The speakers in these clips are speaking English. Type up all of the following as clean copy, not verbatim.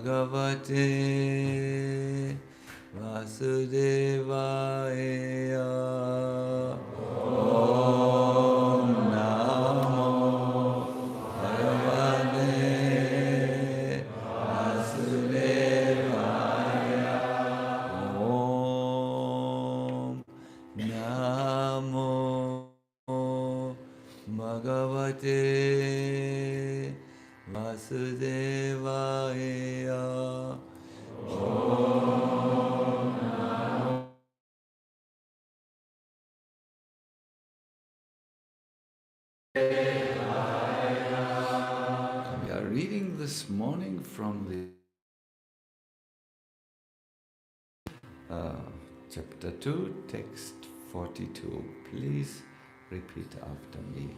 Bhagavate Vasudevaya. Om Namo Bhagavate Vasudevaya. Om Namo Bhagavate Vasudevaya. We are reading this morning from the chapter 2, text 42. Please repeat after me.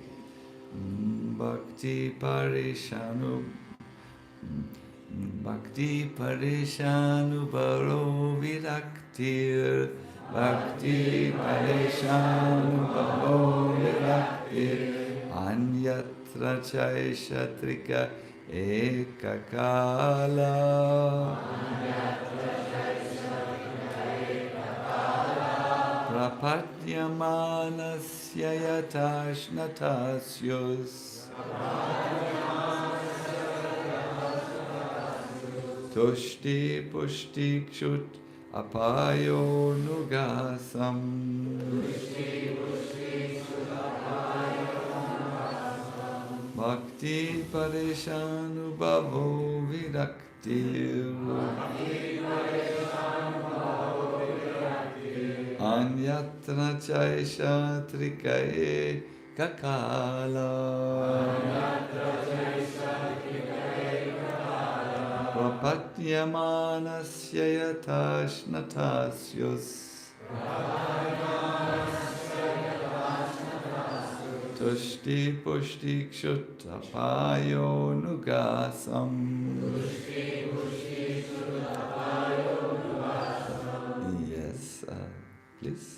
Bhakti Parishanu Baro Viraktir. Bhakti Parishanu Baro Viraktir. Anyatra Chaishatrika Ekakala. Prapatyamanasya yatashnatashyus. Tushti pushti kshut apayo nugasam. Bhakti parishanu bhavo viraktir. Anyatra chaisha trikaye kakala. Prapatyamanasya yatashnatashyus. Tushti pushti kshut apayo nugasam. Yes, please.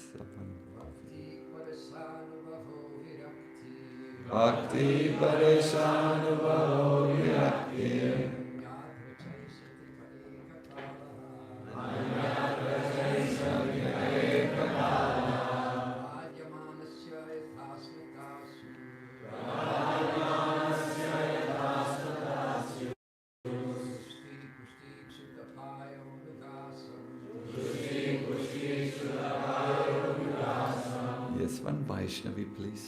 Bhakti parishanu bhavo virakti. Yes, one Vaishnavi, please.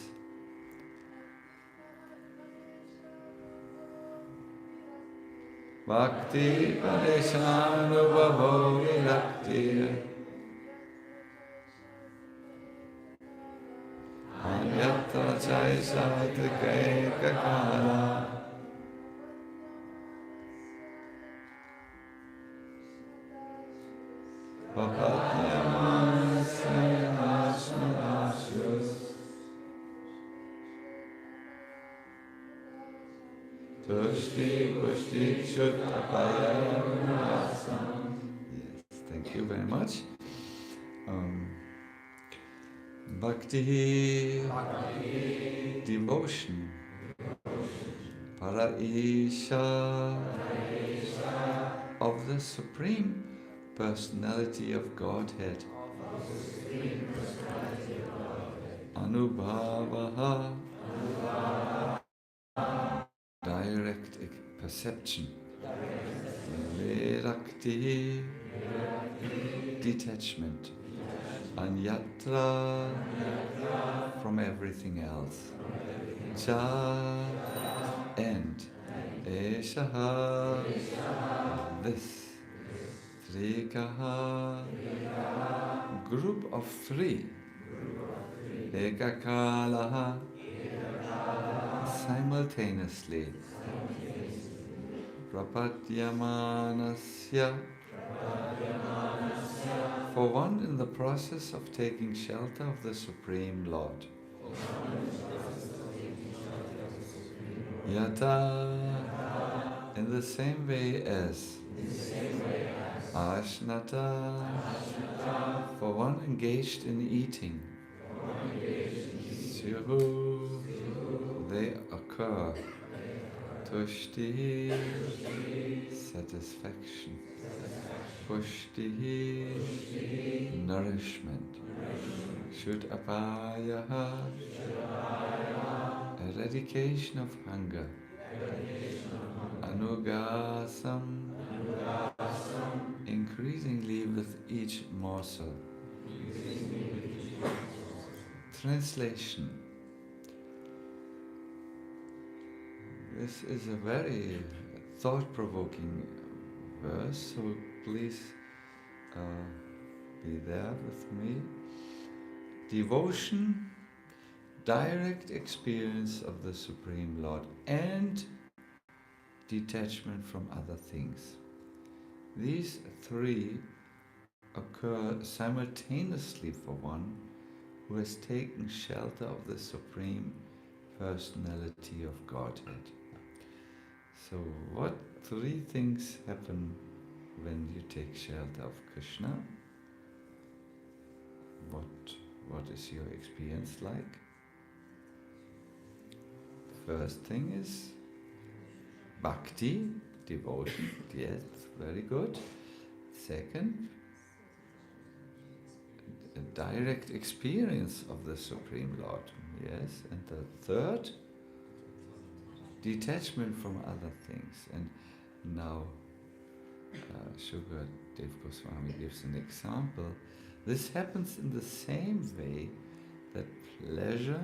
Bhakti parishanu bhavo virakti. Anyatra chaisa trikaye kakala. Prapatyamanasya yatashnatashyus. Tushti pushti kshut apayo nugasam. Yes, thank you very much. Bhakti, devotion, Paraisha, of the Supreme Personality of Godhead. Anubhavaha, direct perception. Virakti, detachment. Anyatra, from everything else. Cha, and. Eshaha, this. Trikaha, group of three. Ekakalaha, simultaneously. Prapatyamanasya, for one in the process of taking shelter of the Supreme Lord. Yata, in the same way as. Ashnata, for one engaged in eating. Syuhu, they occur. Tushti, satisfaction. Pushti, nourishment. Shut apaya, eradication of hunger. Anugasam, increasingly with each morsel. Translation. This is a very thought-provoking verse, so please be there with me. Devotion, direct experience of the Supreme Lord, and detachment from other things. These three occur simultaneously for one who has taken shelter of the Supreme Personality of Godhead. So what three things happen when you take shelter of Krishna? What is your experience like? First thing is Bhakti, devotion, yes, very good. Second, a direct experience of the Supreme Lord, yes. And the third, detachment from other things. And now Sukadev Goswami gives an example. This happens in the same way that pleasure,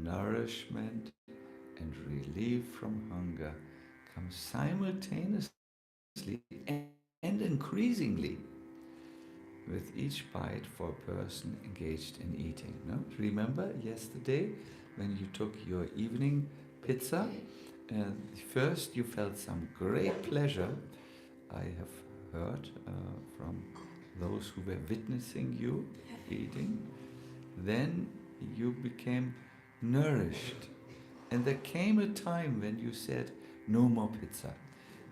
nourishment, and relief from hunger come simultaneously and increasingly with each bite for a person engaged in eating. No? Remember yesterday when you took your evening pizza, first you felt some great pleasure, I have heard from those who were witnessing you eating. Then you became nourished. And there came a time when you said, no more pizza.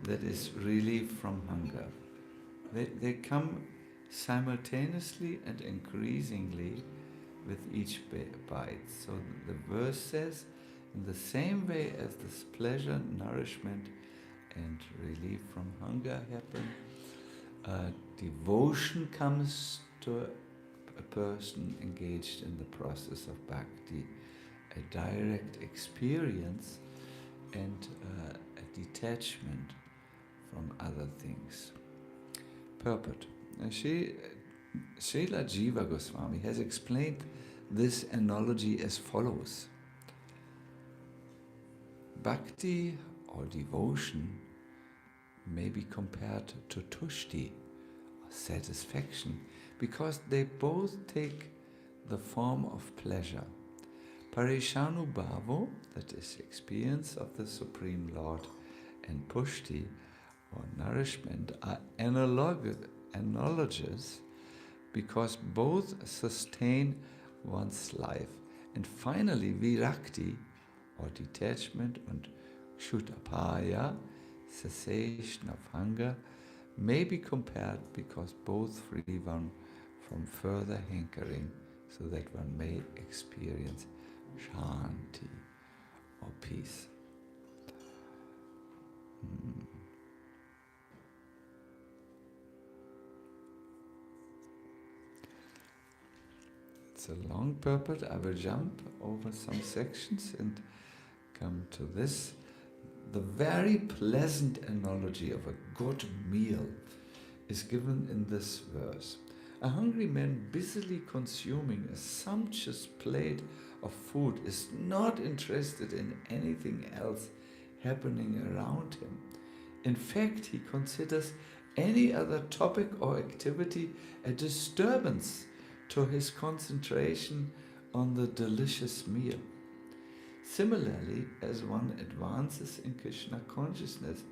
That is relief from hunger. They come simultaneously and increasingly with each bite. So the verse says, in the same way as this pleasure, nourishment, and relief from hunger happen, devotion comes to a person engaged in the process of bhakti, a direct experience and a detachment from other things. Purport. Srila Jiva Goswami has explained this analogy as follows. Bhakti or devotion may be compared to tushti, or satisfaction, because they both take the form of pleasure. Parishanubhavo, that is experience of the Supreme Lord, and pushti, or nourishment, are analogous because both sustain one's life. And finally, virakti, or detachment, and kshutapaya, cessation of hunger, may be compared because both free one from further hankering, so that one may experience shanti, or peace. It's a long purport. I will jump over some sections and come to this. The very pleasant analogy of a good meal is given in this verse. A hungry man busily consuming a sumptuous plate of food is not interested in anything else happening around him. In fact, he considers any other topic or activity a disturbance to his concentration on the delicious meal. Similarly, as one advances in Krishna consciousness,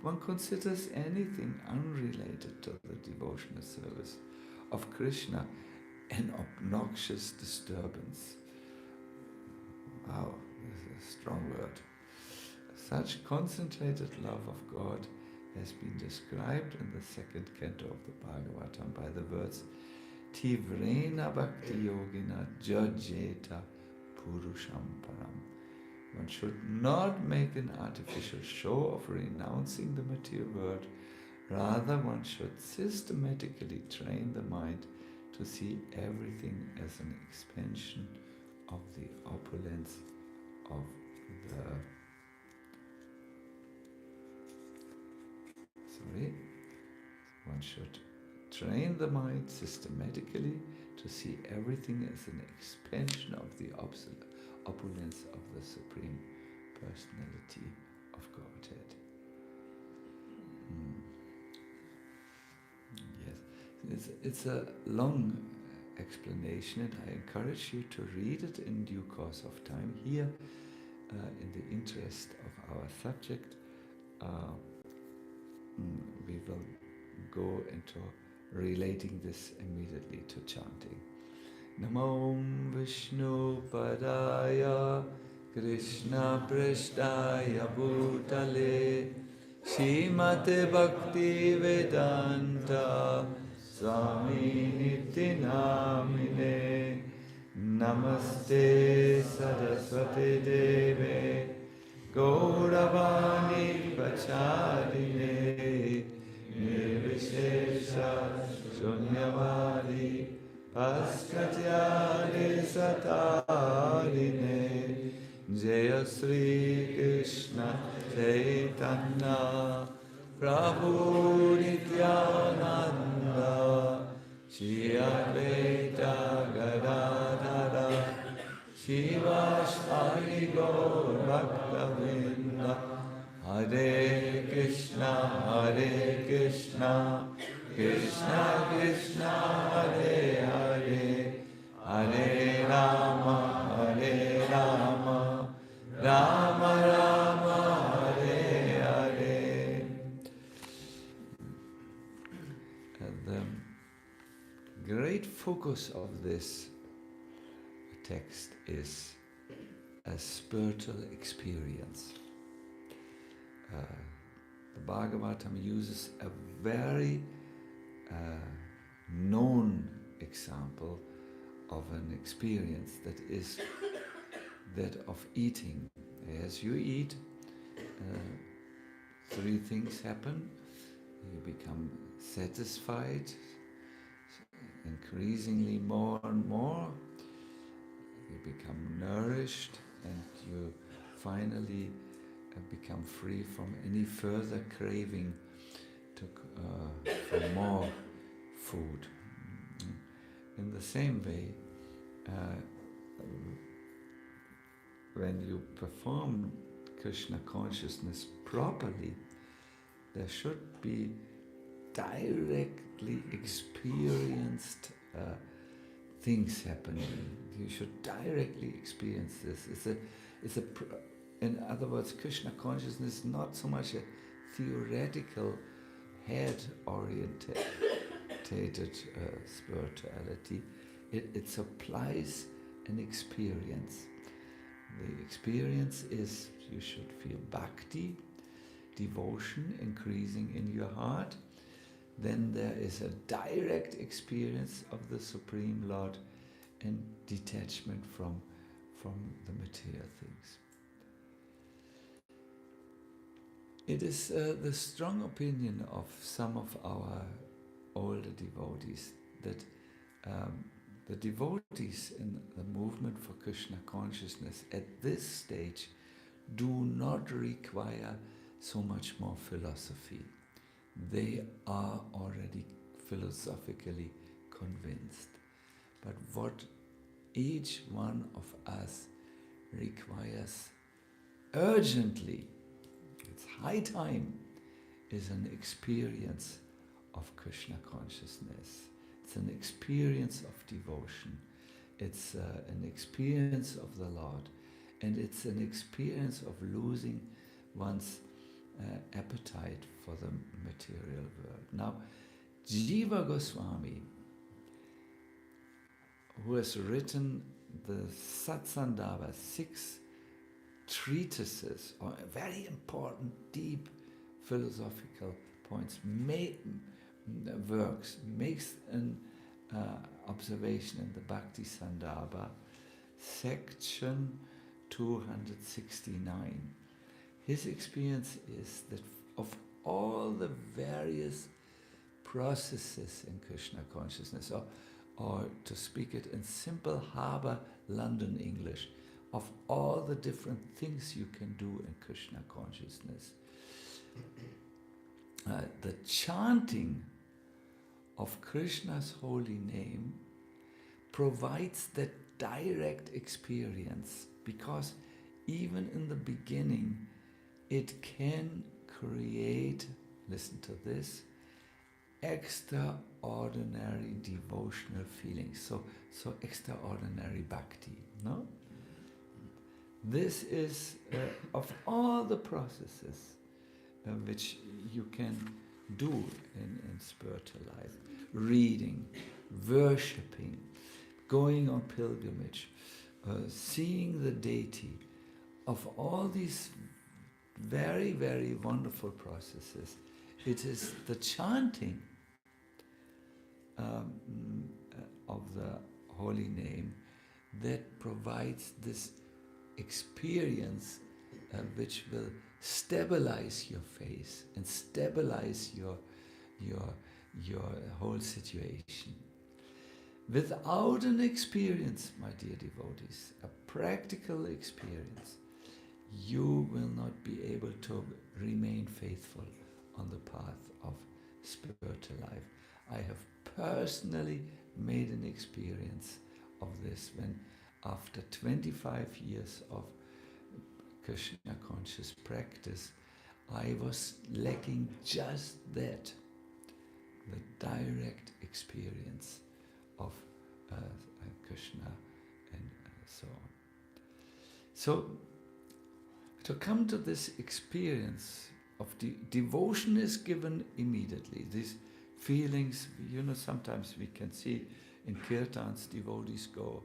one considers anything unrelated to the devotional service of Krishna an obnoxious disturbance. Wow, this is a strong word. Such concentrated love of God has been described in the second canto of the Bhagavatam by the words Tivrena Bhakti Yogina Jajeta Purusham Param. One should not make an artificial show of renouncing the material world. Rather, one should systematically train the mind to see everything as an expansion of the opulence of the... One should train the mind systematically to see everything as an expansion of the opulence of the Supreme Personality of Godhead. Yes, it's a long explanation, and I encourage you to read it in due course of time. Here, in the interest of our subject, we will go into relating this immediately to chanting. Namo Vishnu Padaya Krishna Prishtaya Bhutale Srimate Bhakti Vedanta Swami Niti Namine Namaste Saraswati Deve Gauravani Pacharine Nirvishesha Shunyavadi Paskatyade Satarine Jaya Sri Krishna Chaitanya Prabhu Nityananda Shri Advaita Gadadhara Shivasari Gaur Bhaktavinda Hare Krishna Krishna Krishna Hare Hare Hare Rama Rama Rama Hare Hare. And the great focus of this text is a spiritual experience. The Bhagavatam uses a very known example of an experience that is that of eating. As you eat, three things happen. You become satisfied, increasingly more and more. You become nourished, and you finally become free from any further craving for more food. In the same way, when you perform Krishna consciousness properly, there should be directly experienced things happening. You should directly experience this. In other words, Krishna consciousness is not so much a theoretical, head-oriented spirituality. It supplies an experience. The experience is you should feel bhakti, devotion increasing in your heart. Then there is a direct experience of the Supreme Lord and detachment from the material things. It is the strong opinion of some of our older devotees that the devotees in the movement for Krishna consciousness at this stage do not require so much more philosophy. They are already philosophically convinced. But what each one of us requires urgently, it's high time, is an experience of Krishna consciousness. It's an experience of devotion. It's an experience of the Lord. And it's an experience of losing one's appetite for the material world. Now, Jiva Goswami, who has written the Sacinandana, 6 treatises, or very important, deep philosophical points, works, makes an observation in the Bhakti Sandarbha, section 269. His experience is that of all the various processes in Krishna consciousness, or to speak it in simple harbour London English, of all the different things you can do in Krishna consciousness, the chanting of Krishna's holy name provides that direct experience, because even in the beginning it can create, listen to this, extraordinary devotional feelings, so extraordinary bhakti, no? This is of all the processes which you can do in spiritual life: reading, worshipping, going on pilgrimage, seeing the deity. Of all these very, very wonderful processes, it is the chanting of the holy name that provides this experience which will stabilize your face and stabilize your whole situation. Without an experience, my dear devotees, a practical experience, you will not be able to remain faithful on the path of spiritual life. I have personally made an experience of this when, after 25 years of Krishna conscious practice, I was lacking just that, the direct experience of Krishna and so on. So, to come to this experience of devotion is given immediately. These feelings, sometimes we can see in kirtans, devotees go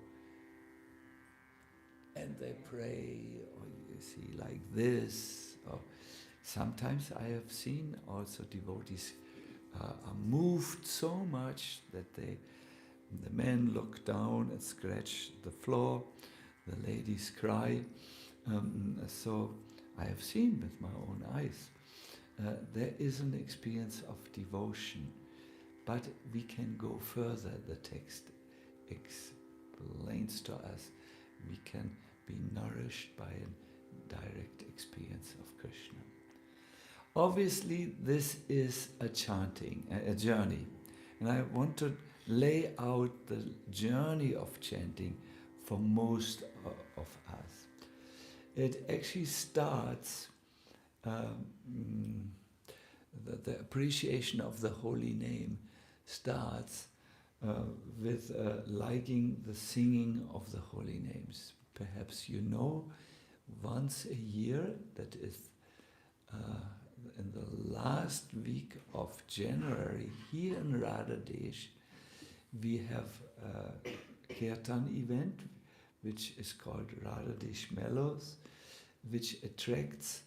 and they pray, or you see like this, or sometimes I have seen also devotees are moved so much that the men look down and scratch the floor, the ladies cry. So I have seen with my own eyes. There is an experience of devotion, but we can go further. The text explains to us we can be nourished by a direct experience of Krishna. Obviously, this is a journey, and I want to lay out the journey of chanting for most of us. It actually starts, the appreciation of the holy name starts with liking the singing of the holy names. Perhaps you know, once a year, that is in the last week of January, here in Radhadesh, we have a kirtan event which is called Radhadesh Mellows, which attracts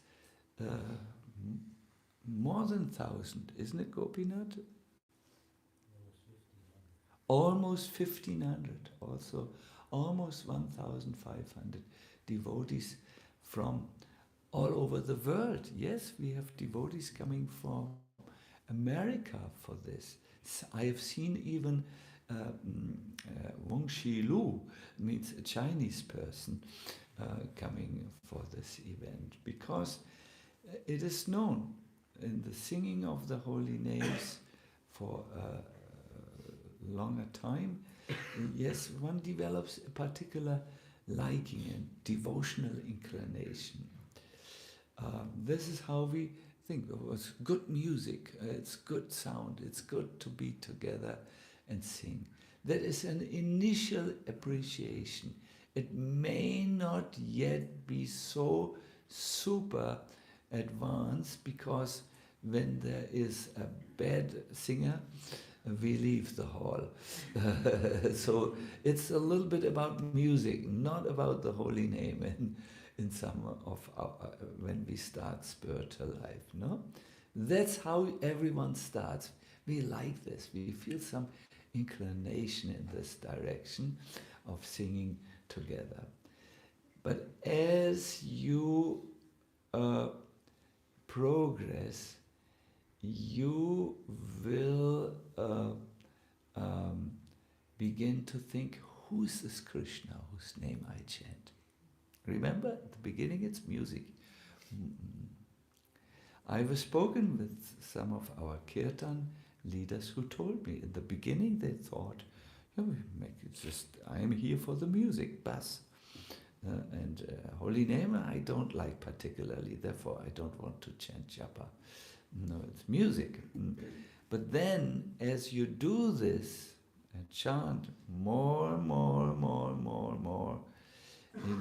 more than 1,000, isn't it, Gopinath? Almost 1,500, also almost 1,500 devotees from all over the world. Yes, we have devotees coming from America for this. I have seen even Wang Shilu, means a Chinese person, coming for this event, because it is known in the singing of the holy names for a longer time. Yes, one develops a particular liking and devotional inclination. This is how we think. It was good music, it's good sound, it's good to be together and sing. That is an initial appreciation. It may not yet be so super advanced, because when there is a bad singer, we leave the hall. So it's a little bit about music, not about the holy name in some of our, when we start spiritual life, no? That's how everyone starts. We like this, we feel some inclination in this direction of singing together. But as you progress, you will begin to think, who's this Krishna whose name I chant? Remember, at the beginning it's music. I've spoken with some of our kirtan leaders who told me in the beginning they thought, we make it just, I am here for the music, bas. And holy name I don't like particularly, therefore I don't want to chant japa. No, it's music. But then, as you do this and chant more,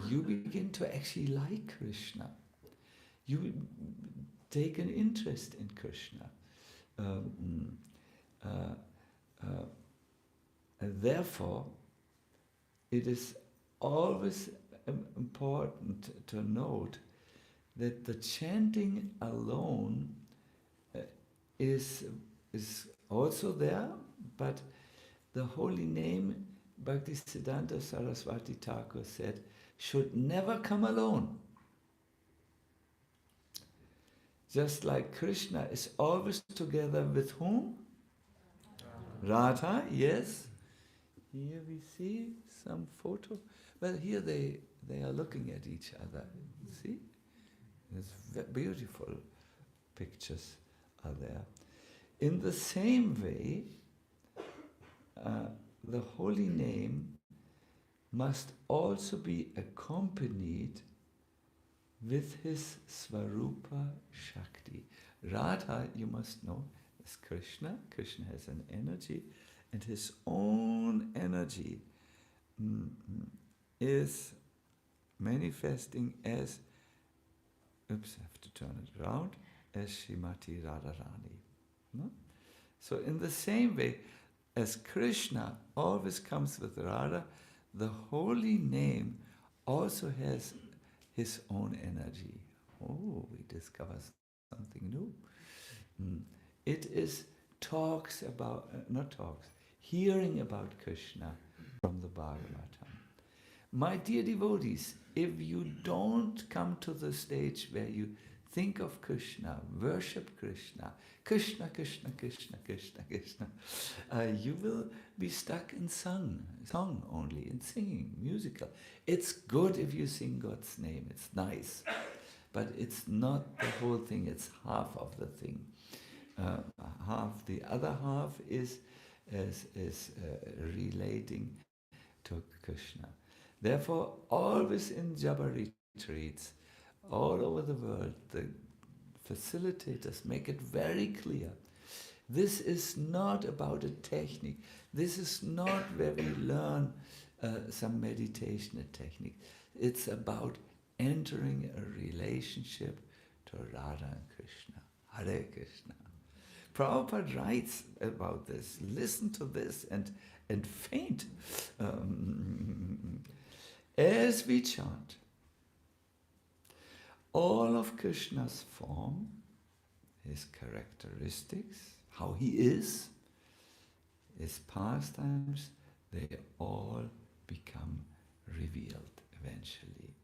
you begin to actually like Krishna. You take an interest in Krishna. And therefore, it is always important to note that the chanting alone is also there, but the holy name, Bhaktisiddhanta Saraswati Thakur said, should never come alone. Just like Krishna is always together with whom? Radha, yes. Here we see some photo. Well, here they are looking at each other. See? There's beautiful pictures are there. In the same way, the holy name must also be accompanied with his Svarupa Shakti. Radha, you must know, is Krishna. Krishna has an energy, and his own energy is manifesting as, oops, I have to turn it around, as Srimati Radharani. No? So in the same way, as Krishna always comes with Radha, the holy name also has his own energy. Oh, we discover something new. It is talks about, not talks, hearing about Krishna from the Bhagavatam. My dear devotees, if you don't come to the stage where you think of Krishna, worship Krishna, Krishna, Krishna, Krishna, Krishna, Krishna, you will be stuck in song only, in singing, musical. It's good if you sing God's name, it's nice, but it's not the whole thing, it's half of the thing. The other half is relating to Krishna. Therefore, always in Japa retreats, all over the world, the facilitators make it very clear. This is not about a technique. This is not where we learn some meditation technique. It's about entering a relationship to Radha and Krishna. Hare Krishna. Prabhupada writes about this. Listen to this and faint. As we chant, all of Krishna's form, his characteristics, how he is, his pastimes, they all become revealed eventually.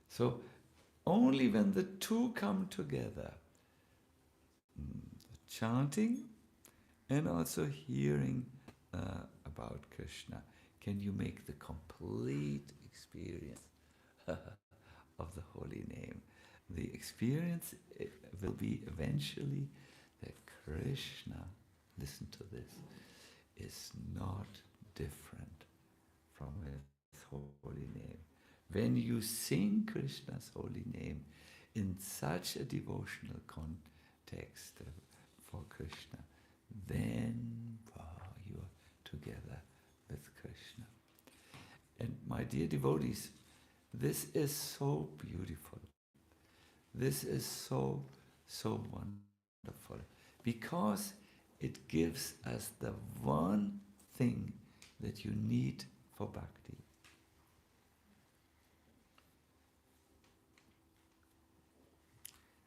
So only when the two come together, chanting and also hearing about Krishna, can you make the complete experience of the holy name. The experience will be eventually that Krishna, listen to this, is not different from his holy name. When you sing Krishna's holy name in such a devotional context for Krishna, then you are together with Krishna. And my dear devotees, this is so beautiful. This is so wonderful, because it gives us the one thing that you need for bhakti.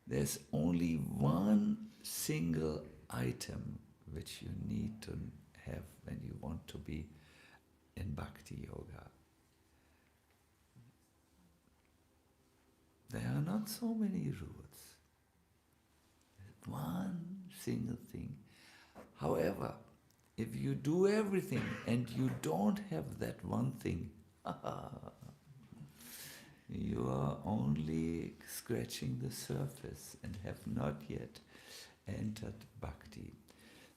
There's only one single item which you need to have when you want to be in bhakti yoga. there are not so many rules. One single thing. However, if you do everything and you don't have that one thing, you are only scratching the surface and have not yet entered Bhakti.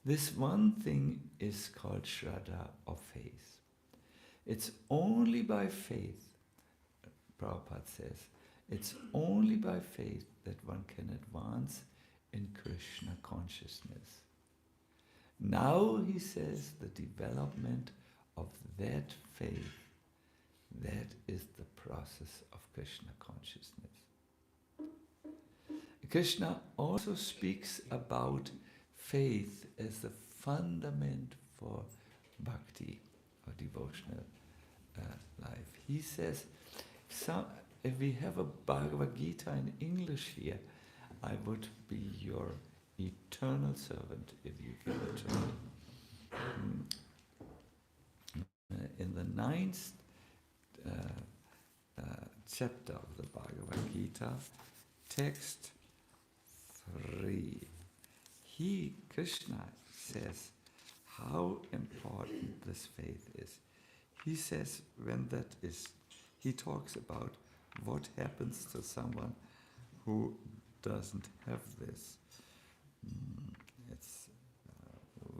This one thing is called Shraddha, or faith. It's only by faith, Prabhupada says, it's only by faith that one can advance in Krishna consciousness. Now, he says, the development of that faith, that is the process of Krishna consciousness. Krishna also speaks about faith as the fundament for bhakti, or devotional life. He says, if we have a Bhagavad Gita in English here, I would be your eternal servant if you give it to me. In the 9th chapter of the Bhagavad Gita, text 3, Krishna says how important this faith is. He says he talks about what happens to someone who doesn't have this.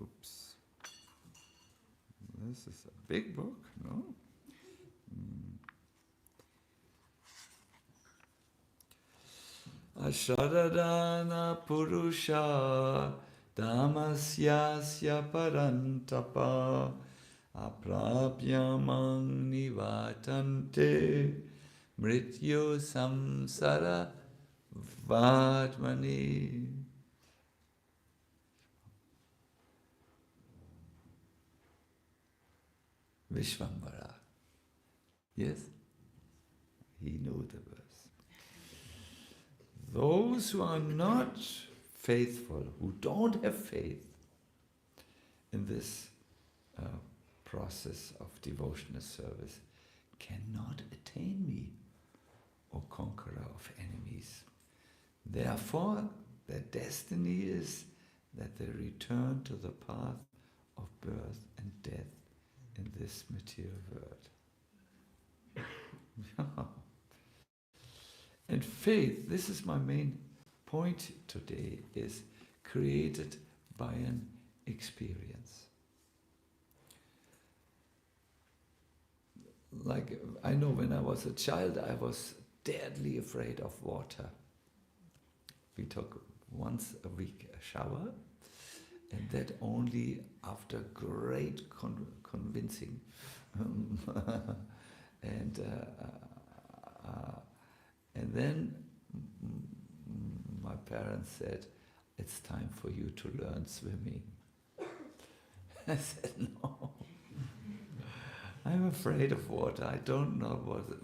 Oops. This is a big book, no? Ashadadana Purusha Damasyasya Parantapa Aprapyamang Nivatante Mrityu Samsara Vadmani. Vishvambara. Yes? He knew the verse. Those who are not faithful, who don't have faith in this process of devotional service, cannot attain me, O conqueror of enemies. Therefore, their destiny is that they return to the path of birth and death in this material world. And faith, this is my main point today, is created by an experience. Like, I know when I was a child, I was deadly afraid of water. We took once a week a shower, and that only after great convincing. And then my parents said, it's time for you to learn swimming. I said, no. I'm afraid of water. I don't know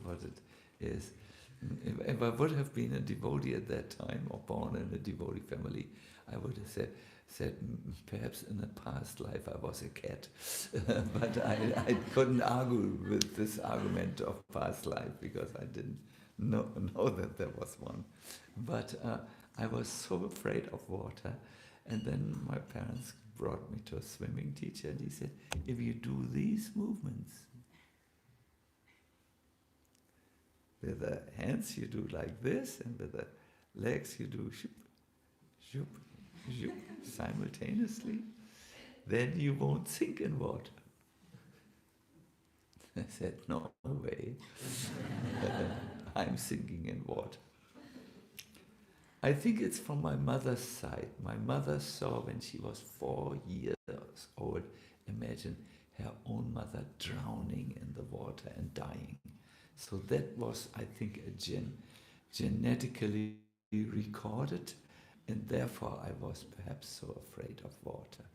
what it is. If I would have been a devotee at that time, or born in a devotee family, I would have said perhaps in a past life I was a cat. But I couldn't argue with this argument of past life because I didn't know that there was one. But I was so afraid of water. And then my parents brought me to a swimming teacher, and he said, if you do these movements, with the hands you do like this, and with the legs you do shoop, shoop, shoop, simultaneously, then you won't sink in water. I said, no way. I'm sinking in water. I think it's from my mother's side. My mother saw when she was 4 years old, imagine her own mother drowning in the water and dying. So that was, I think, genetically recorded, and therefore I was perhaps so afraid of water.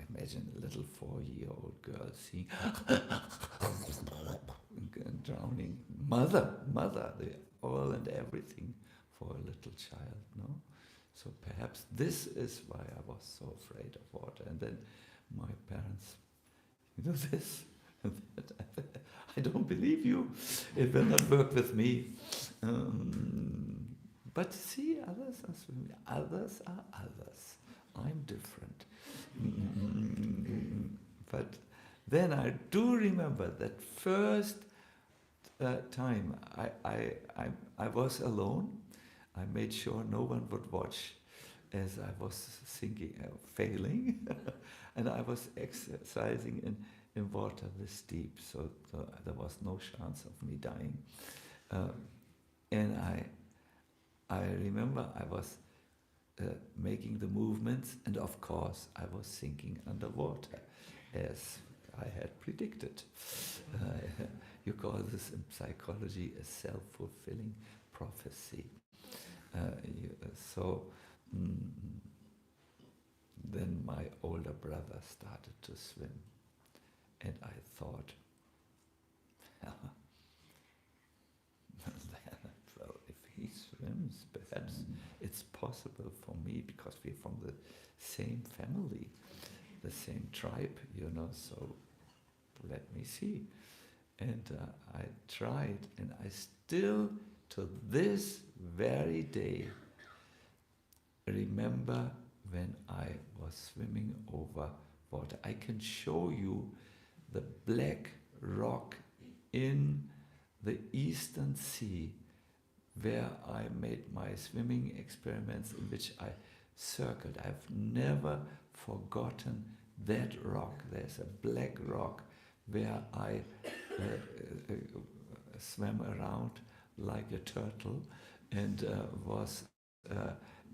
Imagine a little 4-year-old girl seeing drowning. Mother, the all and everything for a little child, no? So perhaps this is why I was so afraid of water. And then my parents, this, I don't believe you. It will not work with me. But see, others are swimming. Others are others. I'm different. But then I do remember that first time I was alone. I made sure no one would watch as I was thinking, failing, and I was exercising in water this deep, so there was no chance of me dying. And I remember I was making the movements, and of course I was sinking underwater, as I had predicted. You call this in psychology a self-fulfilling prophecy. Then my older brother started to swim, and I thought, well, if he swims, perhaps it's possible for me, because we're from the same family, the same tribe, so let me see. And I tried, and I still, to this very day, remember when I was swimming over water. I can show you the black rock in the Eastern Sea, where I made my swimming experiments, in which I circled. I've never forgotten that rock. There's a black rock where I swam around like a turtle, and was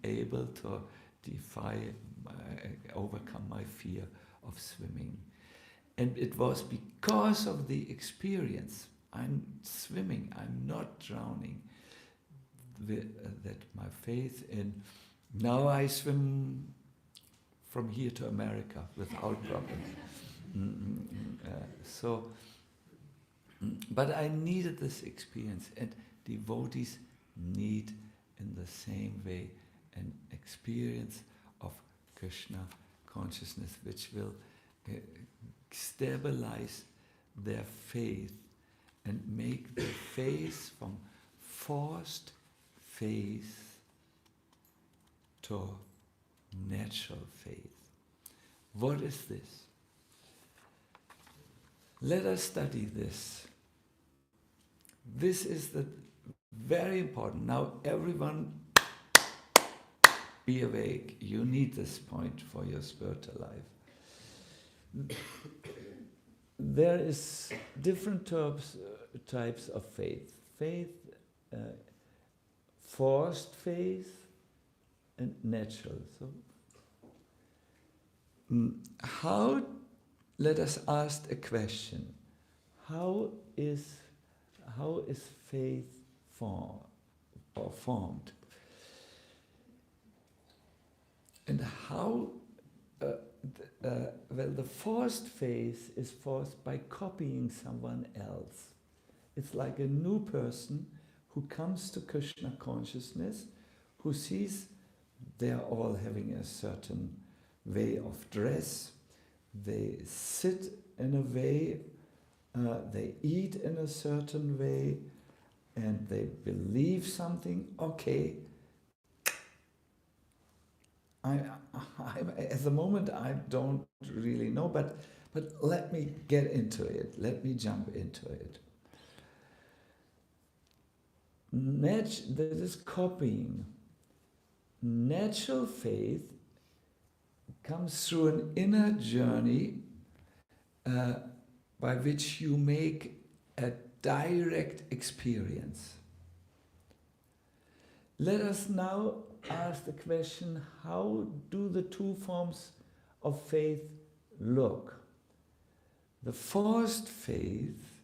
able to overcome my fear of swimming. And it was because of the experience. I'm swimming, I'm not drowning, that my faith in, now I swim from here to America without problem. But I needed this experience, and devotees need in the same way an experience of Krishna consciousness, which will stabilize their faith and make their faith from forced faith to natural faith. What is this? Let us study this. This is the very important. Now everyone be awake. You need this point for your spiritual life. There is different types of faith. Faith, forced faith, and natural. So, let us ask a question. How is faith formed? And how, the forced faith is forced by copying someone else. It's like a new person who comes to Krishna consciousness, who sees they're all having a certain way of dress, they sit in a way, they eat in a certain way, and they believe something. Okay, at the moment I don't really know, but let me get into it. Let me jump into it. This is copying. Natural faith comes through an inner journey by which you make a direct experience. Let us now ask the question, how do the two forms of faith look? The forced faith,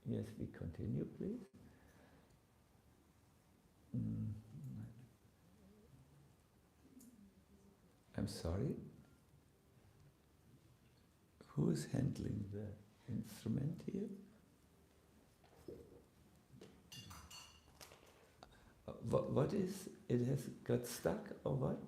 yes, we continue, please. I'm sorry. Who is handling the instrument here? What is, it has got stuck or what?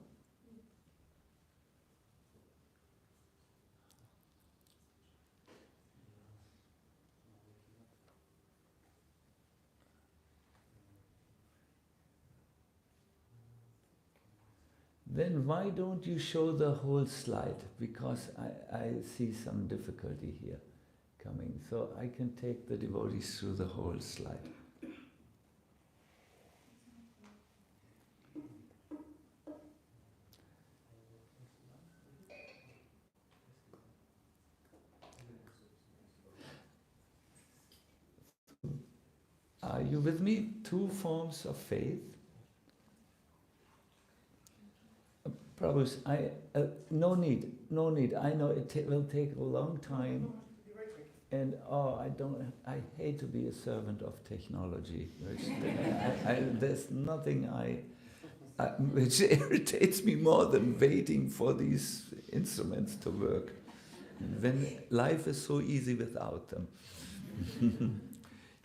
Then why don't you show the whole slide? Because I see some difficulty here coming. So I can take the devotees through the whole slide. Are you with me? Two forms of faith. Prabhus, no need. I know it will take a long time, and I hate to be a servant of technology. There's nothing which irritates me more than waiting for these instruments to work, when life is so easy without them.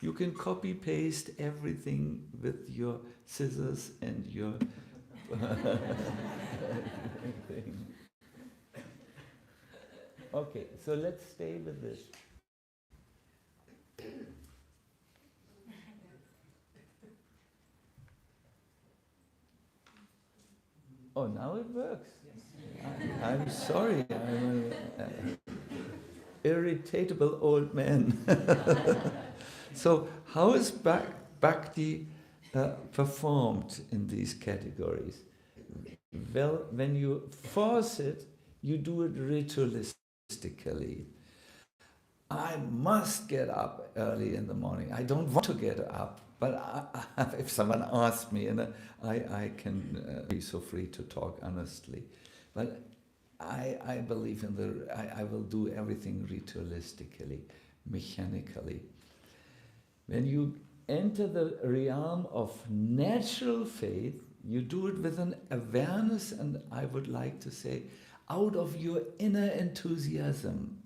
You can copy paste everything with your scissors and your thing. Okay, so let's stay with this. Oh, now it works. I'm sorry, I'm an irritable old man. So how is Bhakti performed in these categories? Well, when you force it, you do it ritualistically. I must get up early in the morning. I don't want to get up, but if someone asks me, and I can be so free to talk honestly, but I believe I will do everything ritualistically, mechanically. When you enter the realm of natural faith, you do it with an awareness, and I would like to say, out of your inner enthusiasm.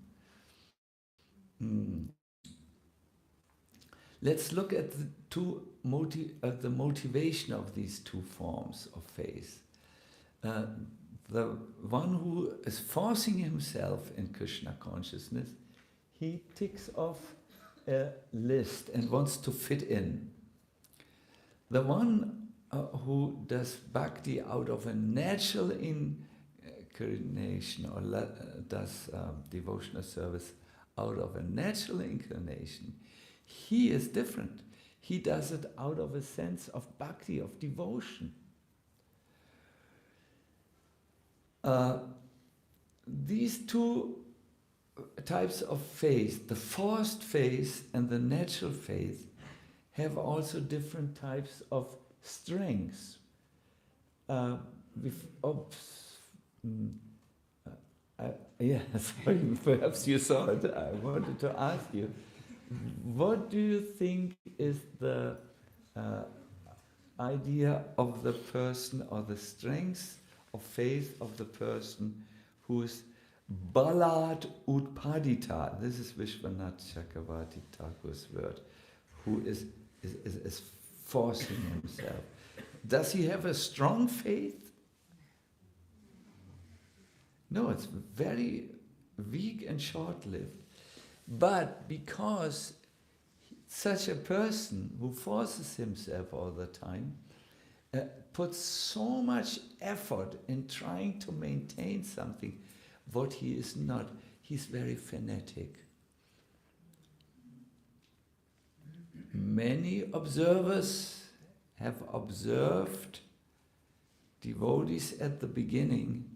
Let's look at the motivation of these two forms of faith. The one who is forcing himself in Krishna consciousness, he ticks off a list and wants to fit in. The one who does bhakti out of a natural inclination, or does devotional service out of a natural inclination, he is different. He does it out of a sense of bhakti, of devotion. These two types of faith, the forced faith and the natural faith, have also different types of strengths. Sorry, perhaps you saw it. I wanted to ask you, what do you think is the idea of the person, or the strengths of faith of the person who is Balat Utpadita? This is Vishwanath Chakravarti Thakur's word. Who is forcing himself. Does he have a strong faith? No, it's very weak and short-lived. But because such a person who forces himself all the time puts so much effort in trying to maintain something, what he is not, he's very fanatic. Many observers have observed devotees at the beginning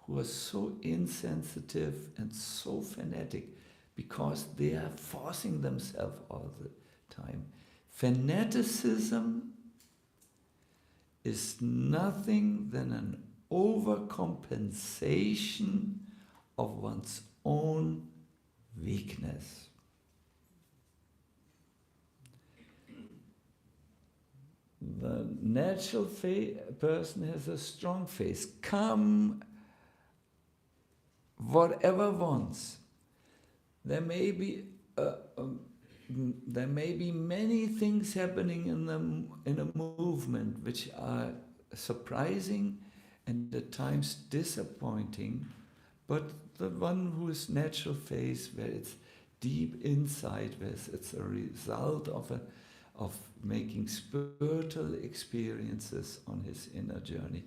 who are so insensitive and so fanatic because they are forcing themselves all the time. Fanaticism is nothing than an overcompensation of one's own weakness. The natural person has a strong faith. Come, whatever wants. There may be many things happening in a movement which are surprising and at times disappointing, but the one who is natural faith, where it's deep inside, where it's a result of making spiritual experiences on his inner journey,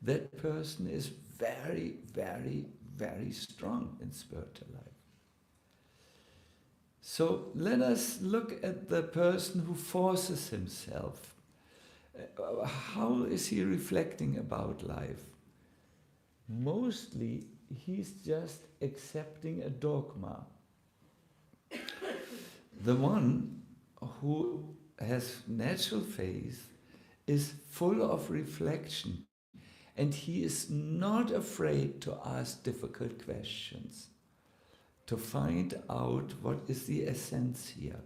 that person is very, very, very strong in spiritual life. So let us look at the person who forces himself. How is he reflecting about life? Mostly, he's just accepting a dogma. The one who has natural faith is full of reflection, and he is not afraid to ask difficult questions, to find out what is the essence here.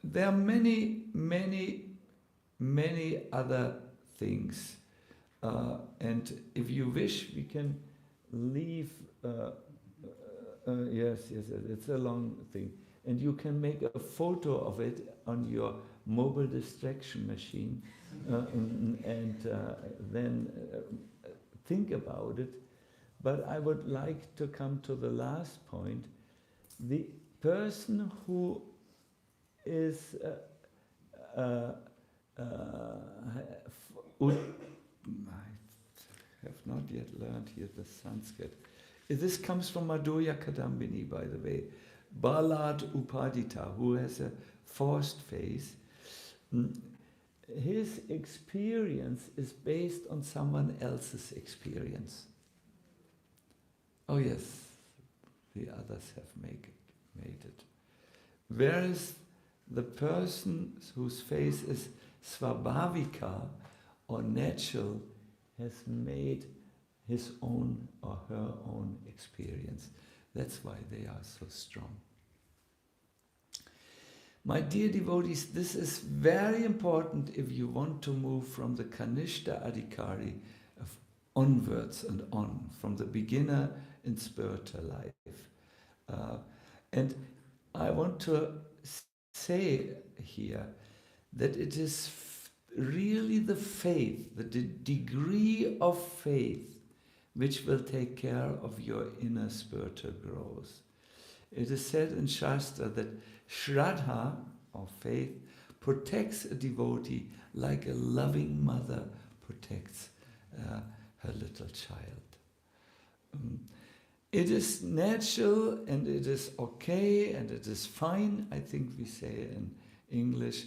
There are many, many, many other things. And if you wish, we can leave. Yes, it's a long thing. And you can make a photo of it on your mobile distraction machine and then think about it. But I would like to come to the last point. The person who is I have not yet learned here the Sanskrit. This comes from Madhurya Kadambini, by the way. Balad Upadita, who has a forced face. His experience is based on someone else's experience. Oh yes, the others have made it. Whereas the person whose face is svabhavika or natural has made his own or her own experience. That's why they are so strong. My dear devotees, this is very important if you want to move from the Kanishta Adhikari onwards and on, from the beginner in spiritual life. And I want to say here that it is really the faith, the degree of faith, which will take care of your inner spiritual growth. It is said in Shastra that Shraddha, or faith, protects a devotee like a loving mother protects her little child. It is natural and it is okay and it is fine, I think we say in English,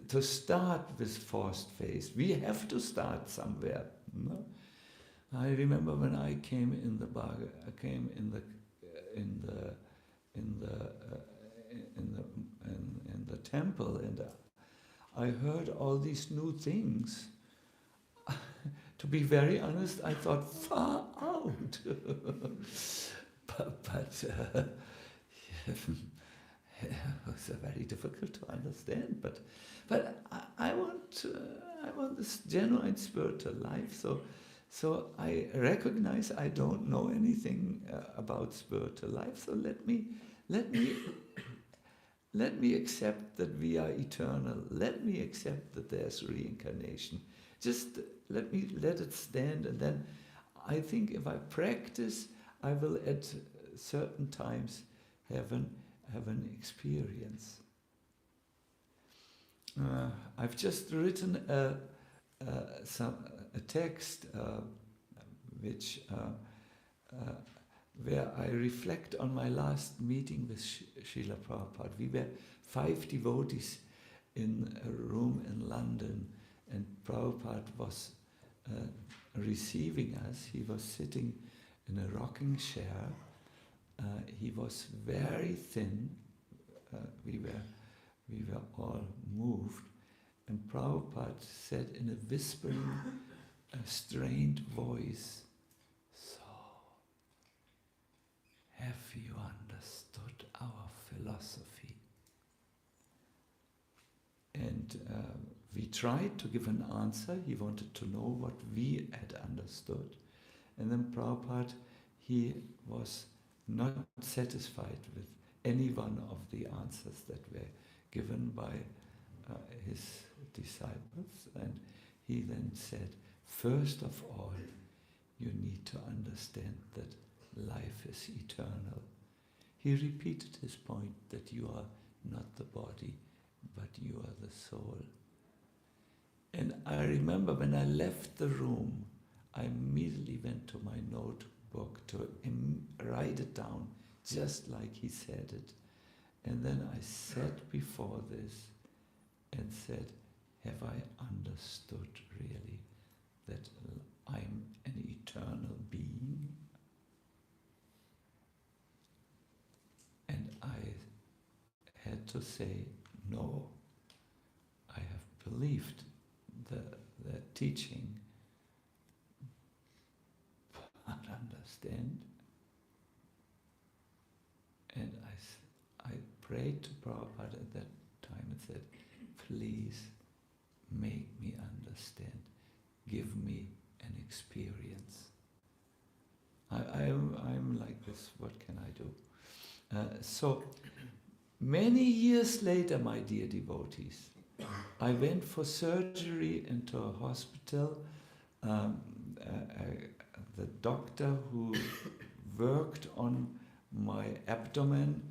to start with forced faith. We have to start somewhere. No? I remember when I came in the temple, and I heard all these new things. To be very honest, I thought far out, but it was very difficult to understand. But I want this genuine spiritual life. So I recognize I don't know anything about spiritual life. So let me accept that we are eternal. Let me accept that there's reincarnation. Just let it stand, and then I think if I practice, I will at certain times have an experience. I've just written a text which where I reflect on my last meeting with Srila Prabhupada. We were 5 devotees in a room in London, and Prabhupada was receiving us. He was sitting in a rocking chair. He was very thin. We were all moved. And Prabhupada said in a whispering, strained voice, "So, have you understood our philosophy?" And we tried to give an answer. He wanted to know what we had understood. And then Prabhupada, he was not satisfied with any one of the answers that were given by his disciples. And he then said, first of all, you need to understand that life is eternal. He repeated his point that you are not the body, but you are the soul. And I remember when I left the room, I immediately went to my notebook to write it down, just like he said it. And then I sat before this and said, have I understood really that I'm an eternal being? And I had to say, no, I have believed the teaching, but understand. And I prayed to Prabhupada at that time and said, please make me understand. Give me an experience. I'm like this, what can I do? So many years later, my dear devotees, I went for surgery into a hospital. The doctor who worked on my abdomen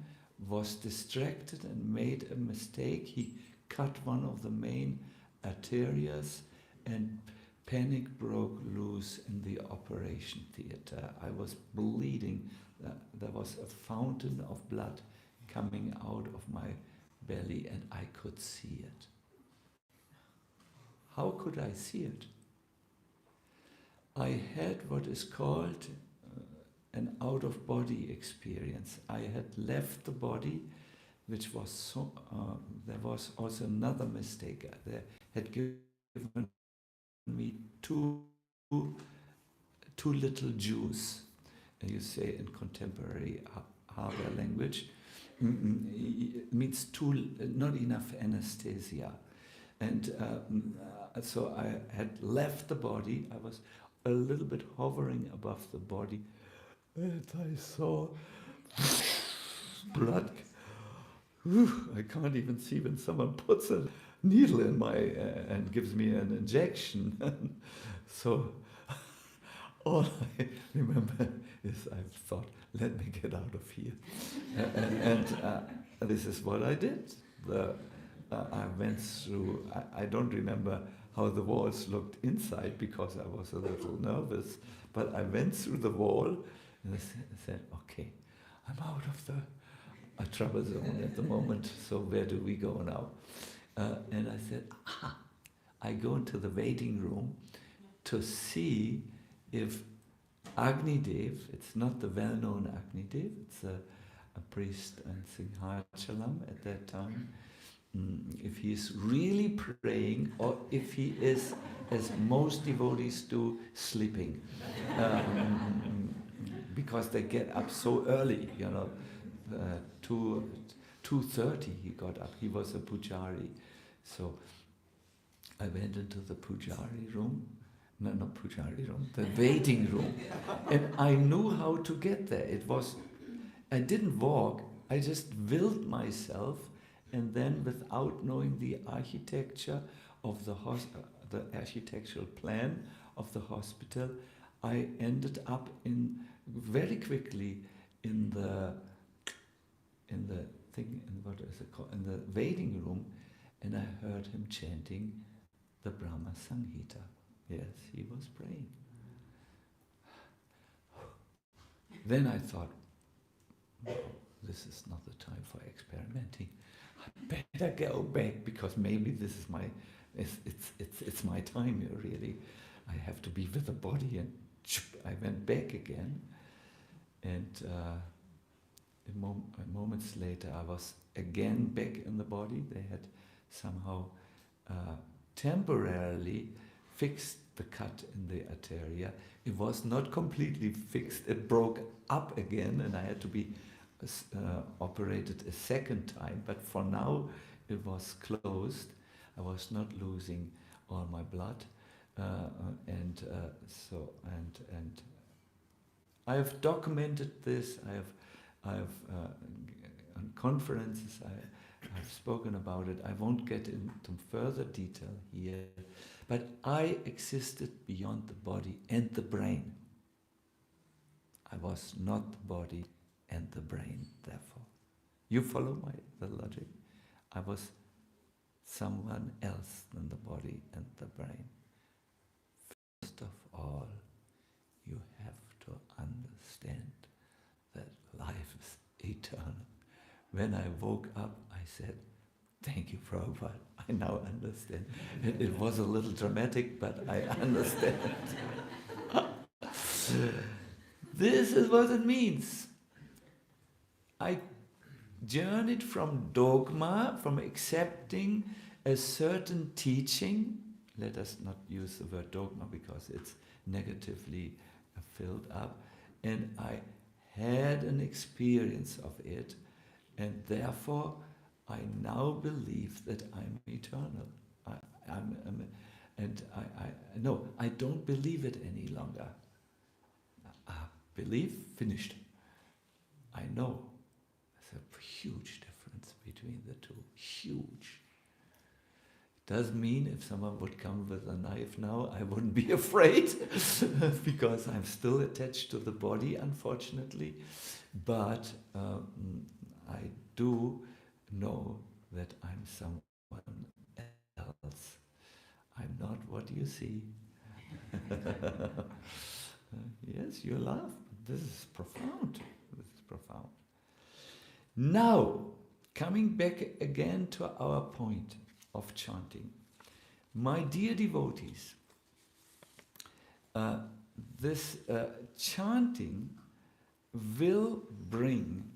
was distracted and made a mistake. He cut one of the main arteries and panic broke loose in the operation theater. I was bleeding. There was a fountain of blood coming out of my belly and I could see it. How could I see it? I had what is called an out-of-body experience. I had left the body, which was so, there was also another mistake. They had given me too little juice, you say in contemporary Harbor language. It means not enough anesthesia. And so I had left the body. I was a little bit hovering above the body, and I saw blood. I can't even see when someone puts a needle in my and gives me an injection. So all I remember is I thought, let me get out of here. And this is what I did. I went through, I don't remember how the walls looked inside because I was a little nervous, but I went through the wall and I said, okay, I'm out of the trouble zone at the moment, so where do we go now? And I said, I go into the waiting room to see if Agni Dev, it's not the well-known Agni Dev, it's a priest in Singhachalam at that time, if he is really praying or if he is, as most devotees do, sleeping. Because they get up so early, 2:30 he got up. He was a pujari. So I went into the pujari room. No, not pujari room, the waiting room. And I knew how to get there. I didn't walk, I just willed myself, and then without knowing the architecture of the architectural plan of the hospital, I ended up very quickly in the thing, what is it called, in the waiting room, and I heard him chanting the Brahma Samhita. Yes, he was praying. Then I thought, this is not the time for experimenting. I better go back because maybe this is it's my time here really. I have to be with the body, and I went back again, and moments later I was again back in the body. They had somehow temporarily fixed the cut in the arteria. It was not completely fixed. It broke up again, and I had to be operated a second time. But for now, it was closed. I was not losing all my blood, and I have documented this. I have on conferences. I've spoken about it. I won't get into further detail here. But I existed beyond the body and the brain. I was not the body and the brain, therefore. You follow the logic? I was someone else than the body and the brain. when I woke up, I said, "Thank you, Prabhupada. I now understand." It was a little dramatic, but I understand. This is what it means. I journeyed from dogma, from accepting a certain teaching. Let us not use the word dogma because it's negatively filled up. And I had an experience of it, and therefore I now believe that I'm eternal. No, I don't believe it any longer. Belief, finished. I know. There's a huge difference between the two. Huge. It does mean if someone would come with a knife now, I wouldn't be afraid because I'm still attached to the body, unfortunately. But I do know that I'm someone else. I'm not what you see. Yes, you laugh. This is profound. This is profound. Now, coming back again to our point of chanting. My dear devotees, this chanting will bring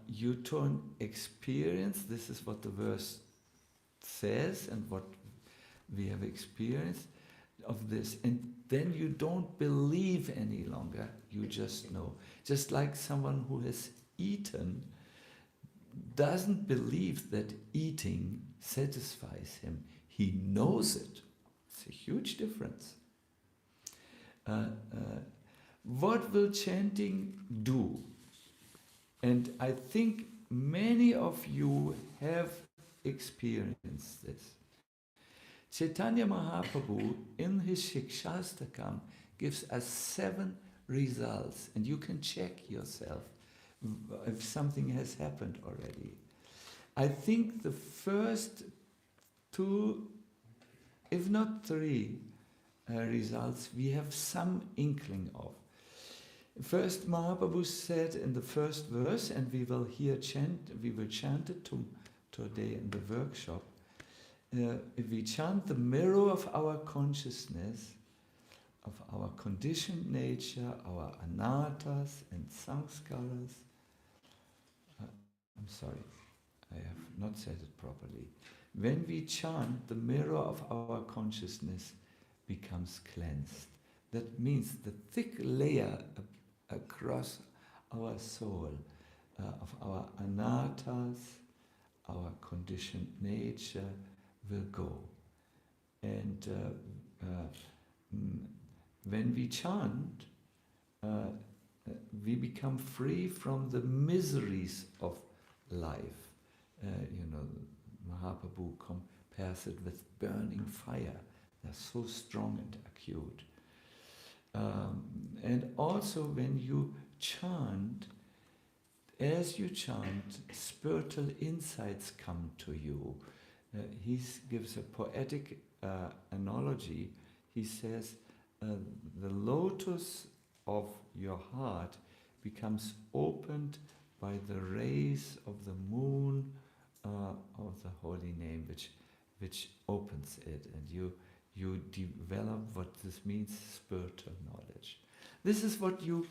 you to an experience. This is what the verse says and what we have experienced of this. And then you don't believe any longer, you just know. Just like someone who has eaten doesn't believe that eating satisfies him. He knows it. It's a huge difference. What will chanting do? And I think many of you have experienced this. Chaitanya Mahaprabhu, in his Shikshastakam, gives us 7 results, and you can check yourself if something has happened already. I think the first 2, if not 3, results we have some inkling of. First, Mahaprabhu said in the first verse, and we will chant it today in the workshop. If we chant the mirror of our consciousness, of our conditioned nature, our anarthas and samskaras. I'm sorry, I have not said it properly. When we chant, the mirror of our consciousness becomes cleansed. That means the thick layer across our soul of our anarthas, our conditioned nature, will go. And when we chant, we become free from the miseries of life. Mahaprabhu compares it with burning fire. They're so strong and acute. And also when you chant, as you chant, spiritual insights come to you. He gives a poetic analogy. He says, the lotus of your heart becomes opened by the rays of the moon of the holy name, which opens it, and you develop what this means, spiritual knowledge. This is what you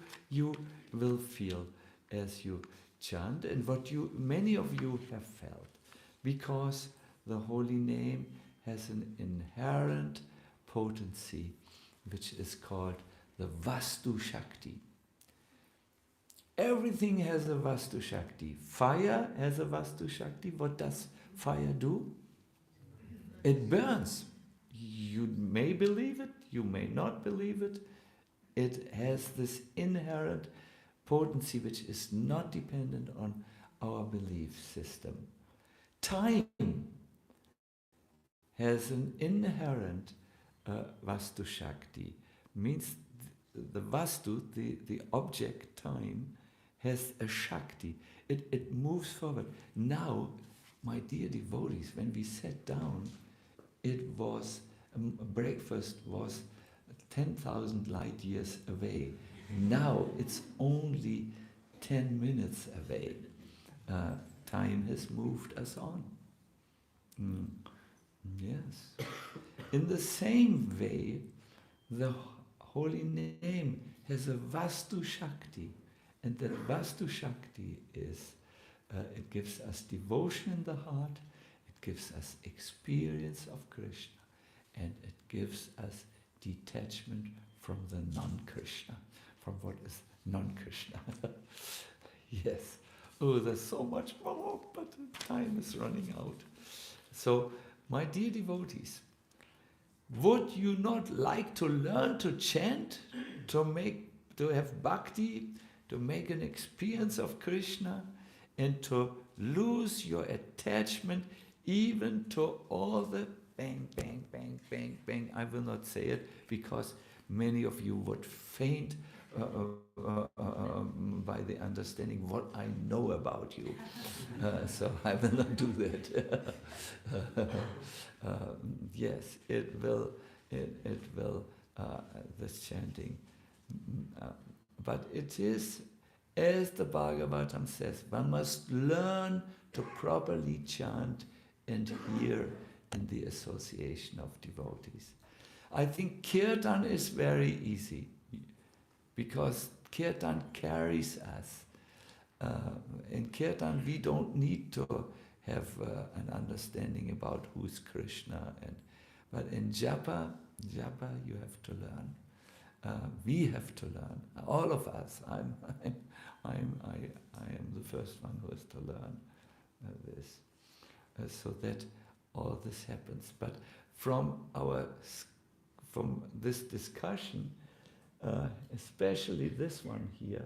will feel as you chant, and what many of you have felt, because the holy name has an inherent potency, which is called the Vastu Shakti. Everything has a Vastu Shakti. Fire has a Vastu Shakti. What does fire do? It burns. You may believe it, you may not believe it. It has this inherent potency which is not dependent on our belief system. Time has an inherent Vastu Shakti. Means the Vastu, the object, time, has a Shakti. It moves forward. Now, my dear devotees, when we sat down, it was, breakfast was 10,000 light years away. Now it's only 10 minutes away. time has moved us on. Mm. Yes. In the same way, the holy name has a Vastu Shakti, and that Vastu Shakti is, it gives us devotion in the heart, it gives us experience of Krishna, and it gives us detachment from the non-Krishna, from what is non-Krishna. Yes. Oh, there's so much more, but time is running out. So, my dear devotees, would you not like to learn to chant, to have bhakti, to make an experience of Krishna, and to lose your attachment even to all the bang, bang, bang, bang, bang? I will not say it because many of you would faint by the understanding what I know about you. So I will not do that. Yes, it will, this chanting. But it is, as the Bhagavatam says, one must learn to properly chant and hear in the association of devotees. I think kirtan is very easy, because kirtan carries us. In kirtan we don't need to have an understanding about who's Krishna, but in japa you have to learn. We have to learn. All of us. I am the first one who has to learn this, so that all this happens. But from this discussion, especially this one here,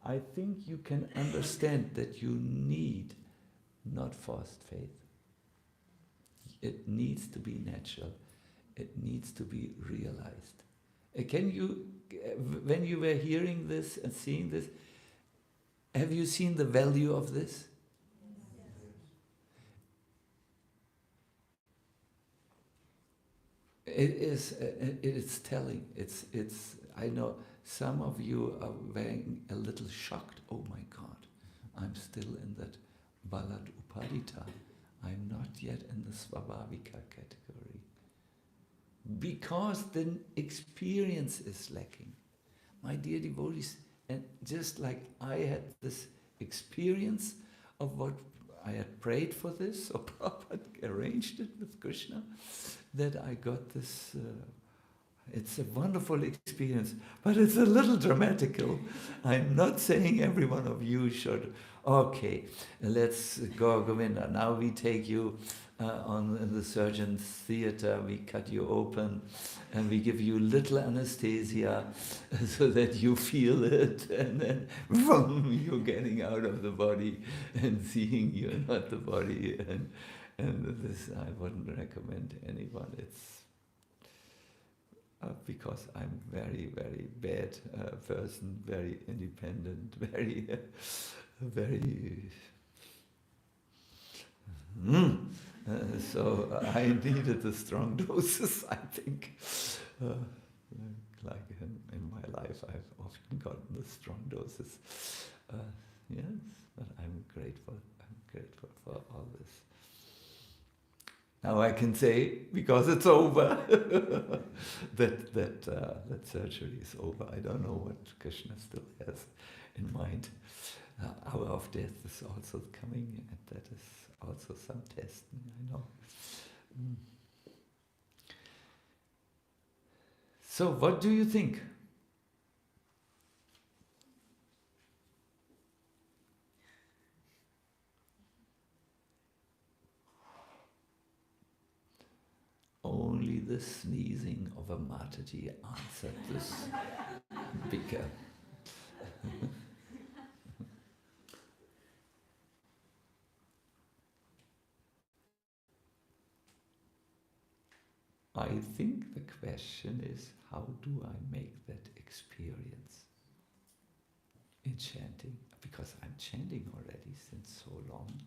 I think you can understand that you need not forced faith. It needs to be natural. It needs to be realized. Can you, when you were hearing this and seeing this, have you seen the value of this? It's telling. It's. I know some of you are very a little shocked. Oh my God, I'm still in that Balad Upadita. I'm not yet in the Svabhavika category. Because the experience is lacking. My dear devotees, and just like I had this experience of what I had prayed for this, or Prabhupada arranged it with Krishna, that I got this, it's a wonderful experience, but it's a little dramatical. I'm not saying every one of you should, okay, let's go, Govinda, now we take you in the surgeon's theater, we cut you open, and we give you little anesthesia so that you feel it, and then boom, you're getting out of the body and seeing you're not the body. And this I wouldn't recommend anyone. It's because I'm very, very bad person, very independent, very, very. So I needed the strong doses, I think. Like in my life, I've often gotten the strong doses. Yes, but I'm grateful. I'm grateful for all this. Now I can say, because it's over, that surgery is over. I don't know what Krishna still has in mind. Hour of death is also coming, and that is also some testing, I know. So what do you think? Only the sneezing of a Mataji answered this bigger. I think the question is, how do I make that experience in chanting? Because I'm chanting already since so long,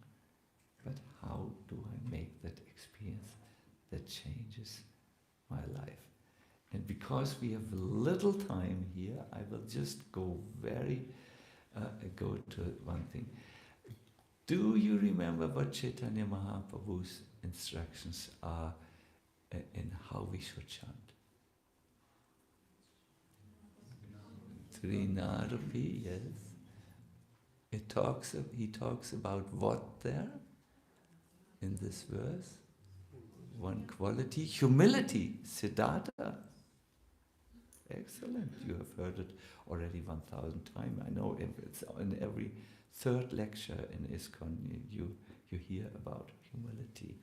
but how do I make that experience that changes my life? And because we have little time here, I will just go to one thing. Do you remember what Chaitanya Mahaprabhu's instructions are in how we should chant? Trinadapi, yes. He talks about what there in this verse? One quality, humility, Siddhartha. Excellent. You have heard it already 1,000 times. I know it's in every third lecture in ISKCON you hear about humility.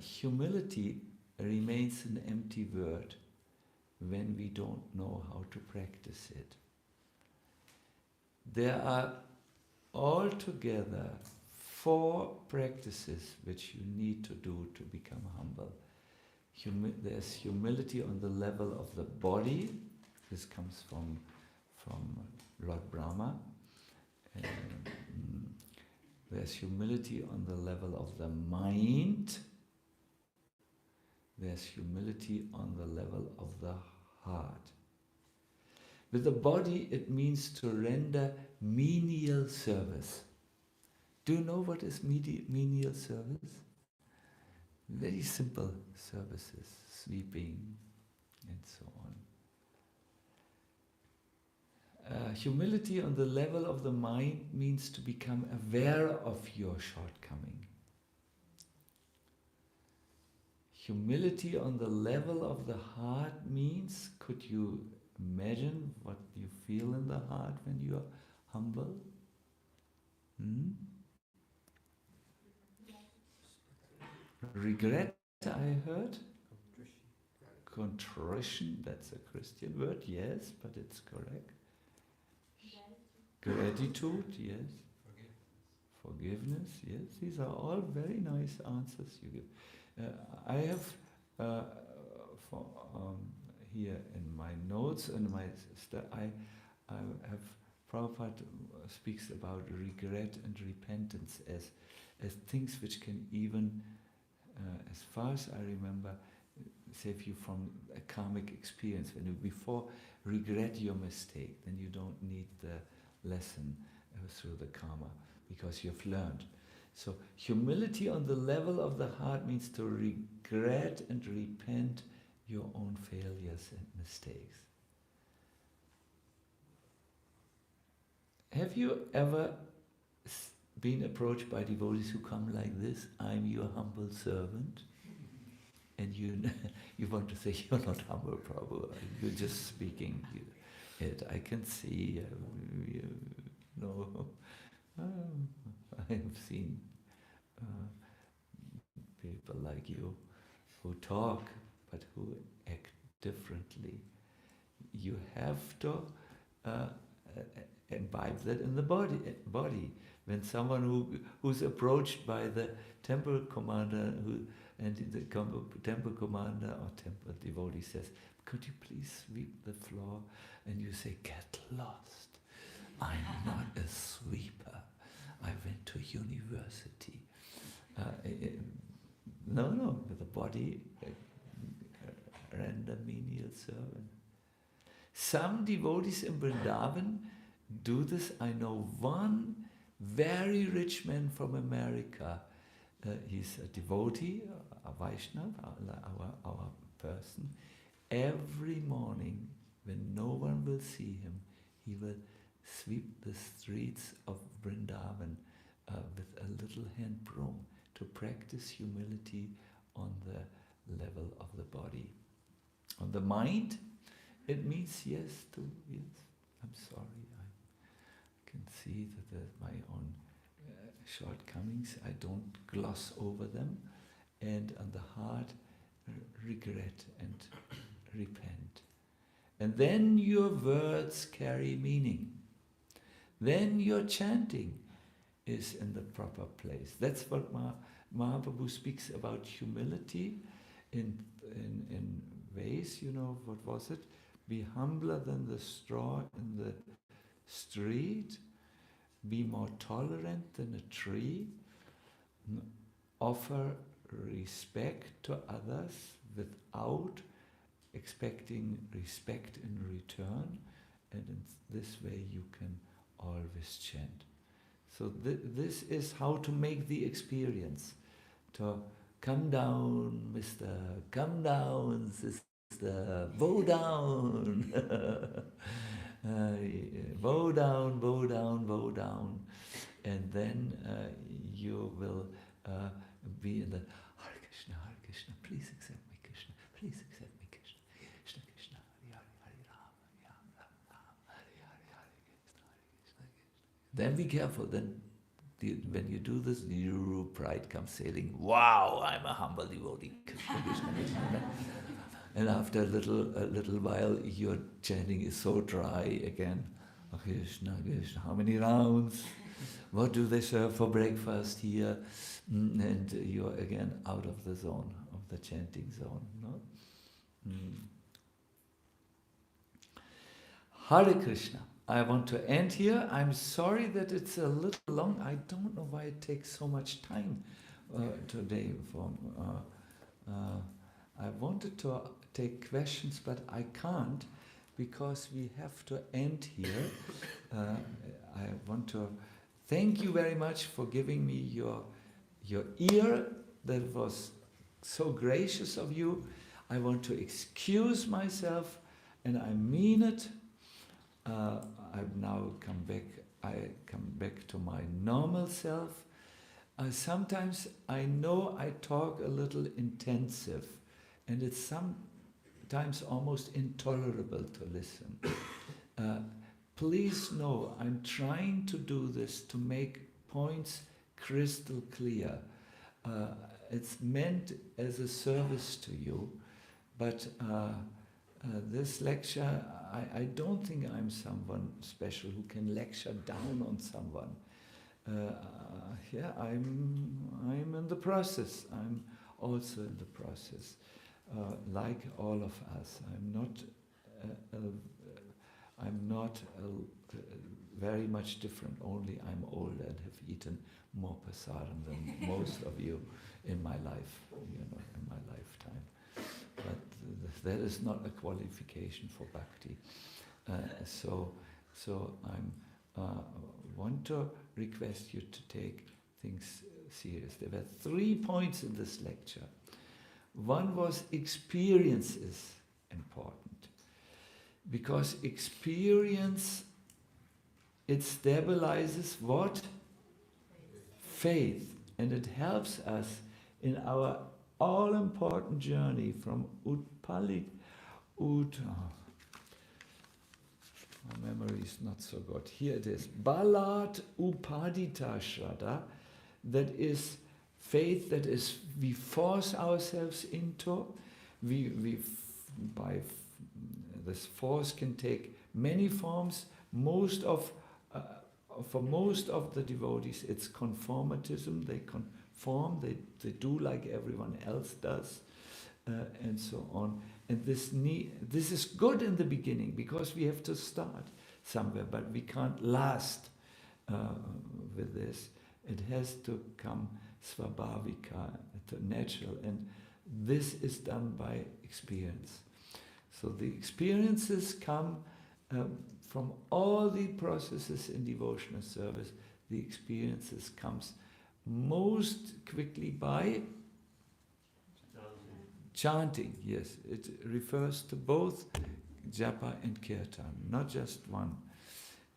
Humility remains an empty word when we don't know how to practice it. There are altogether 4 practices which you need to do to become humble. There's humility on the level of the body. This comes from Lord Brahma. There's humility on the level of the mind. There's humility on the level of the heart. With the body, it means to render menial service. Do you know what is menial service? Very simple services, sweeping, and so on. Humility on the level of the mind means to become aware of your shortcoming. Humility on the level of the heart means, could you imagine what you feel in the heart when you are humble? Regret, I heard. Contrition, that's a Christian word, yes, but it's correct. Gratitude, yes. Forgiveness, yes. These are all very nice answers you give. I have here in my notes and my I have Prabhupada speaks about regret and repentance as things which can even, as far as I remember, save you from a karmic experience. When you before regret your mistake, then you don't need the lesson through the karma because you've learned. So humility on the level of the heart means to regret and repent your own failures and mistakes. Have you ever been approached by devotees who come like this? I'm your humble servant. And you want to say, you're not humble, Prabhu. You're just speaking it. I can see, I have seen people like you who talk, but who act differently. You have to imbibe that in the body. When someone who's approached by the temple commander and the temple commander or temple devotee says, could you please sweep the floor? And you say, get lost. I'm not a sweeper. I went to university. No, with the body, render menial servant. Some devotees in Vrindavan do this. I know one very rich man from America. He's a devotee, a Vaishnava, our person. Every morning, when no one will see him, he will sweep the streets of Vrindavan with a little hand broom to practice humility on the level of the body. On the mind, it means yes. I'm sorry, I can see that my own shortcomings, I don't gloss over them, and on the heart, regret and repent. And then your words carry meaning. Then your chanting is in the proper place. That's what Mahaprabhu speaks about humility in ways, what was it? Be humbler than the straw in the street, be more tolerant than a tree, offer respect to others without expecting respect in return, and in this way you can always chant. So this is how to make the experience. To come down, Mister, come down, sister, bow down. Bow down, bow down, bow down. And then you will be in the Hare Krishna, please accept me, Krishna, please accept me, Krishna, Krishna, Krishna, Hare Hare, Hare Rama, Rama, Hare Hare, Hare Krishna, Krishna. Then be careful, then when you do this, your pride comes sailing. Wow, I'm a humble devotee. Krishna, Krishna, Krishna. And after a little while, your chanting is so dry again. Krishna, Krishna, how many rounds? What do they serve for breakfast here? And you're again out of the zone, of the chanting zone. No? Hare Krishna. I want to end here. I'm sorry that it's a little long. I don't know why it takes so much time today. I wanted to take questions, but I can't because we have to end here. I want to thank you very much for giving me your ear. That was so gracious of you. I want to excuse myself, and I mean it. I've now come back. I come back to my normal self. Sometimes I know I talk a little intensive, and it's sometimes almost intolerable to listen. Please know I'm trying to do this to make points crystal clear. It's meant as a service to you, but this lecture, I don't think I'm someone special who can lecture down on someone. I'm in the process. I'm also in the process, like all of us. I'm not very much different. Only I'm older and have eaten more prasadam than most of you in my life, in my lifetime. But that is not a qualification for bhakti. So I want to request you to take things serious. There were 3 points in this lecture. One was experience is important, because experience, it stabilizes what? Faith, and it helps us in our all-important journey from my memory is not so good. Here it is. Balat upadita shraddha, that is faith, that is we force ourselves into. By this force can take many forms. For most of the devotees, it's conformatism. They conform. They do like everyone else does, and so on. And this is good in the beginning because we have to start somewhere, but we can't last with this. It has to come svabhavika, natural, and this is done by experience. So the experiences come from all the processes in devotional service. The experiences comes most quickly by chanting. Yes, it refers to both japa and kirtan, not just one.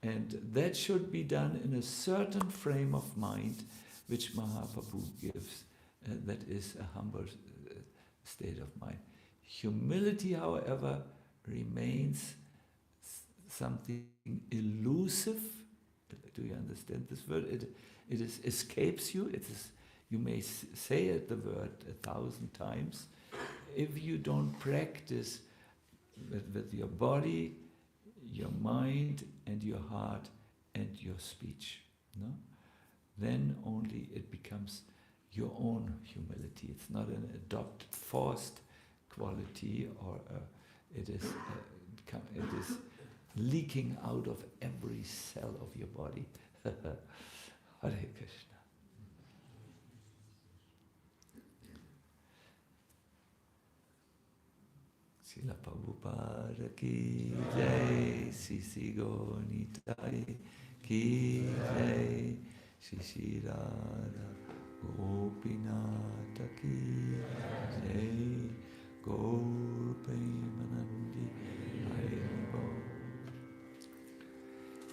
And that should be done in a certain frame of mind, which Mahaprabhu gives. That is a humble state of mind. Humility, however, remains something elusive. Do you understand this word? It escapes you. It is. You may say it, the word 1,000 times. If you don't practice with your body, your mind, and your heart, and your speech, no? Then only it becomes your own humility. It's not an adopted, forced quality, or it is leaking out of every cell of your body. Hare Krishna. Srila Prabhupada ki jai, Sisi Gonitai ki jai, Shri Radha Gopinatha ki jai, Gaur Premanandi Hari Bol.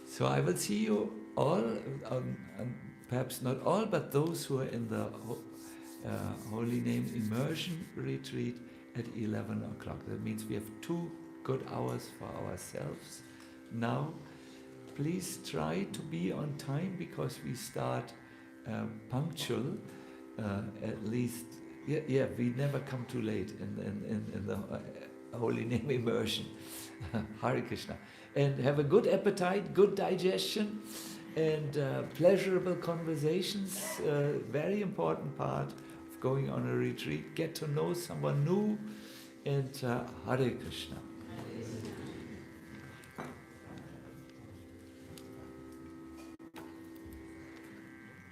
So I will see you all, perhaps not all, but those who are in the Holy Name Immersion retreat at 11 o'clock. That means we have 2 good hours for ourselves. Now, please try to be on time because we start punctual, at least. Yeah, we never come too late in the Holy Name Immersion. Hare Krishna. And have a good appetite, good digestion, and pleasurable conversations. Very important part of going on a retreat. Get to know someone new, and Hare Krishna.